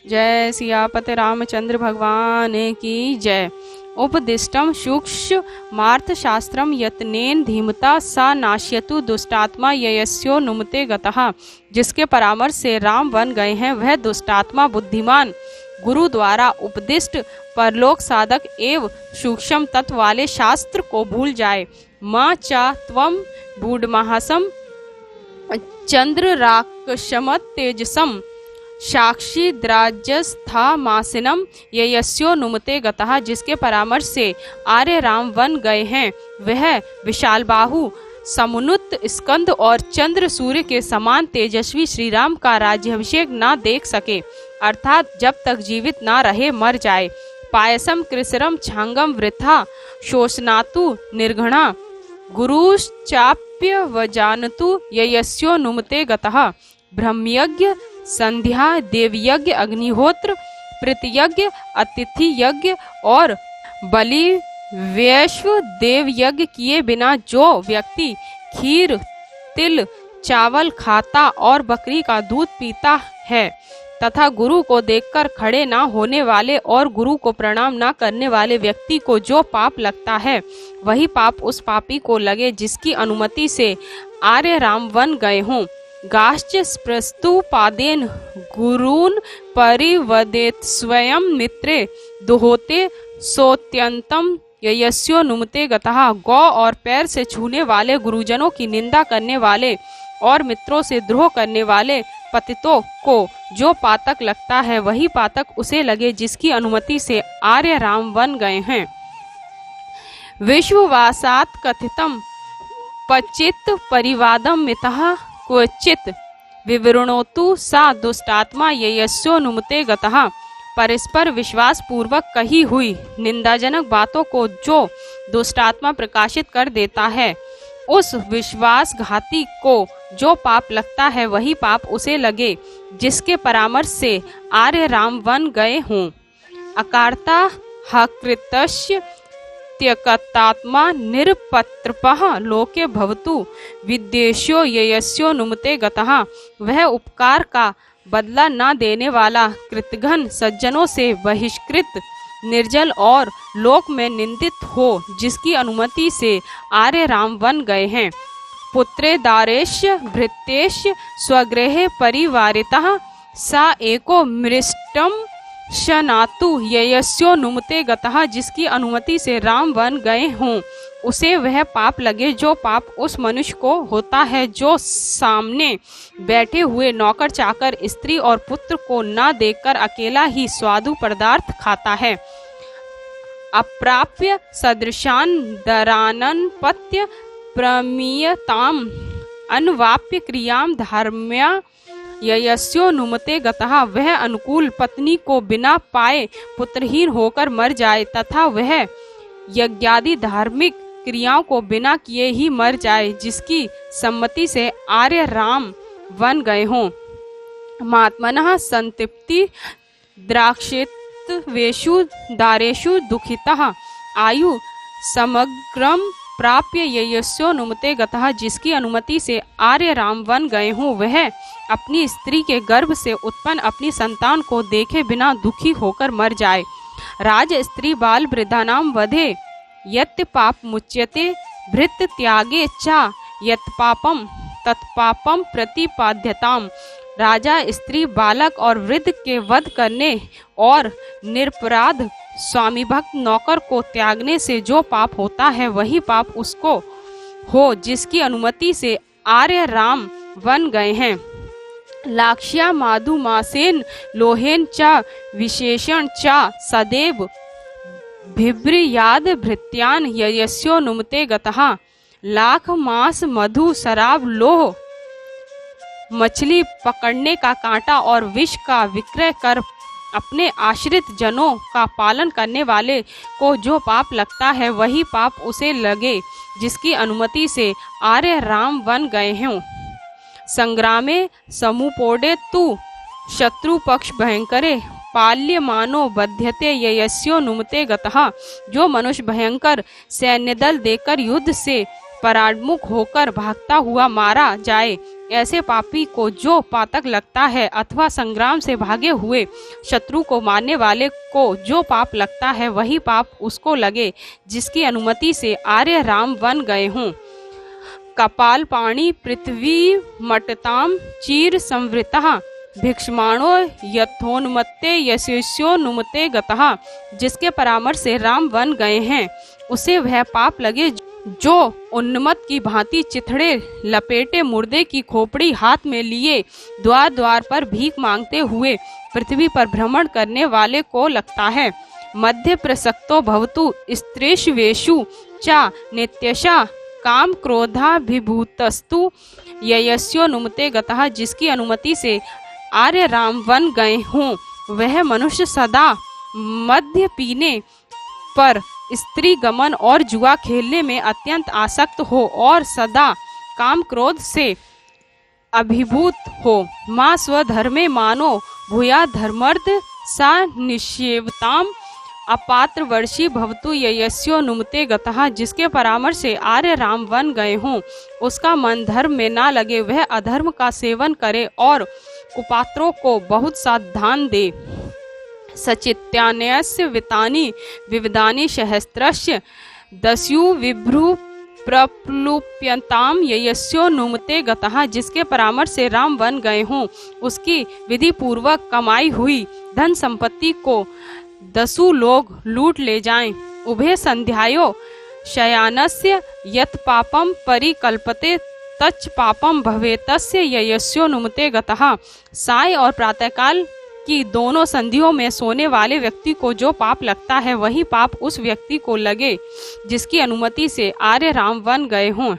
जय सियापति रामचंद्र भगवान की जय। उपदिष्टम सूक्ष्मार्थ शास्त्रम यत्नेन धीमता सा नाश्यतु दुष्टात्मा ययस्यो नुमते गतः। जिसके परामर्श से राम बन गए हैं वह दुष्टात्मा बुद्धिमान गुरु द्वारा उपदिष्ट परलोक साधक एवं सूक्ष्म तत्व वाले शास्त्र को भूल जाए। माँ चा त्वम बूढ़महासम चंद्र राक्षमत तेजसम साक्षी द्राजस्था मासिनम ययस्यो नुमते गतः। जिसके परामर्श से आर्य राम वन गए हैं वह विशाल बाहु समुन्नत स्कंद और चंद्र सूर्य के समान तेजस्वी श्री राम का राज्याभिषेक ना देख सके, अर्थात जब तक जीवित ना रहे मर जाए। पायसम कृसरम छांगम वृथा शोषनातु निर्घणा गुरुश्चाप्य वजानतु ययस्यो नुमते गतः। ब्रह्मयज्ञ संध्या देवयज्ञ अग्निहोत्र प्रीतियज्ञ अतिथि यज्ञ और बलि वैश्व देव यज्ञ किए बिना जो व्यक्ति खीर तिल चावल खाता और बकरी का दूध पीता है तथा गुरु को देखकर खड़े ना होने वाले और गुरु को प्रणाम ना करने वाले व्यक्ति को जो पाप लगता है वही पाप उस पापी को लगे जिसकी अनुमति से आर्य राम वन गए हों। गाश्च स्प्रस्तुपादेन गुरून् परिवदेत स्वयं मित्रे दुहोते सोत्यंतम ययस्यो नुमते गतः। गौ और पैर से छूने वाले गुरुजनों की निंदा करने वाले और मित्रों से द्रोह करने वाले पतितों को जो पातक लगता है वही पातक उसे लगे जिसकी अनुमति से आर्य राम वन गए हैं। विश्ववासात् कथितम पचित परिवादम मितः क्वचित विवृणोतु सा दुष्टात्मा ययस्यो नुमते गतः। परस्पर विश्वास पूर्वक कही हुई निंदाजनक बातों को जो दुष्टात्मा प्रकाशित कर देता है उस विश्वासघाती को जो पाप लगता है वही पाप उसे लगे जिसके परामर्श से आर्य राम वन गए हों। अकारता हकृतस्य त्यक्तात्मा निरपत्रपः लोके भवतु विद्वेष्यो ययस्यो नुमते गतः। वह उपकार का बदला न देने वाला कृतघ्न सज्जनों से बहिष्कृत निर्जल और लोक में निंदित हो जिसकी अनुमति से आर्य राम वन गए हैं। पुत्रे दारेश्य भृत्येश्य स्वगृहे परिवारितः सा एको मृष्टम शनातु ययस्यो नुमते गतः। जिसकी अनुमति से राम वन गए हों उसे वह पाप लगे जो पाप उस मनुष्य को होता है जो सामने बैठे हुए नौकर चाकर स्त्री और पुत्र को न देखकर अकेला ही स्वादु पदार्थ खाता है। अप्राप्य सदृशान दरानन पत्य प्रमीयताम अनवाप्य क्रियाम धर्म्या ययस्यो नुमते गतः। वह अनुकूल पत्नी को बिना पाए पुत्रहीन होकर मर जाए तथा वह यज्ञादि धार्मिक क्रियाओं को बिना किए ही मर जाए जिसकी सम्मति से आर्य राम वन गए हों। महात्मनः संतृप्ति द्राक्षेत्वेषु दारेषु दुखितः आयु समग्रम प्राप्य ययस्यो नुमते गतः। जिसकी अनुमति से आर्य राम वन गए हों वह अपनी स्त्री के गर्भ से उत्पन्न अपनी संतान को देखे बिना दुखी होकर मर जाए। राज स्त्री बाल वृद्धानाम वधे यत् पाप मुच्यते भृत त्यागे चा यत् पापम तत्पापम प्रतिपाद्यताम। राजा स्त्री बालक और वृद्ध के वध करने और निरपराध स्वामी भक्त नौकर को त्यागने से जो पाप होता है वही पाप उसको हो जिसकी अनुमति से आर्य राम वन गए हैं। लाक्ष्या माधु मासेन लोहेन चा विशेषण चा सदैव भिभ्रियाद भृत्यान ययस्यो नुमते गतः। लाख मांस मधु शराब लोह मछली पकड़ने का कांटा और विष का विक्रय कर अपने आश्रित जनों का पालन करने वाले को जो पाप लगता है वही पाप उसे लगे जिसकी अनुमति से आर्य राम वन गए हों। संग्रामे समुपोडे तु शत्रु पक्ष भयंकरे पाल्यमानो बध्यते ययस्यो नुमते गतः। जो मनुष्य भयंकर सैन्य दल देकर युद्ध से परान्मुख होकर भागता हुआ मारा जाए ऐसे पापी को जो पातक लगता है अथवा संग्राम से भागे हुए शत्रु को मारने वाले को जो पाप लगता है वही पाप उसको लगे जिसकी अनुमति से आर्य राम वन गए हों। कपाल पाणी पृथ्वी मटताम चीर संवृतः भिक्षमाणो यथोन्मत्ते यशस्यो नुमते गतः, जिसके परामर्श से राम वन गए हैं उसे वह पाप लगे जो उन्मत्त की भांति चिथड़े लपेटे मुर्दे की खोपड़ी हाथ में लिए द्वार द्वार पर भीख मांगते हुए पृथ्वी पर भ्रमण करने वाले को लगता है। मध्य प्रसक्तो भवतु स्त्रीष्वेषु च नित्यशा काम क्रोधाभिभूतस्तु ययस्यो नुमते गतः, जिसकी अनुमति से आर्य राम वन गए हों वह मनुष्य सदा मद्य पीने पर, स्त्री गमन और जुआ खेलने में अत्यंत आसक्त हो और सदा काम क्रोध से अभिभूत हो। माँ स्वधर्मे मानो भूया धर्मर्थ सा निषेवताम अपात्र वर्षी भवतु ययस्यो नुमते गतः, जिसके परामर्श से आर्य राम वन गए हों उसका मन धर्म में ना लगे, वह अधर्म का सेवन करे और कुपात्रों को बहुत सावधान दे। सचित्यान्यस्य वितानि विविधानि सहस्त्रस्य दस्यु विभ्रु प्रप्लुप्यताम ययस्यो नुमते गतः, जिसके परामर्श से राम वन गए हों उसकी विधि पूर्वक कमाई हुई धन संपत्ति को 10 लोग लूट ले जाएं। उभय संध्यायो शयानस्य यत् पापम परिकल्पते तच्च पापम भवेतस्य ययस्यो नुमते गतः, साय और प्रातःकाल की दोनों संधियों में सोने वाले व्यक्ति को जो पाप लगता है वही पाप उस व्यक्ति को लगे जिसकी अनुमति से आर्य राम वन गए हों।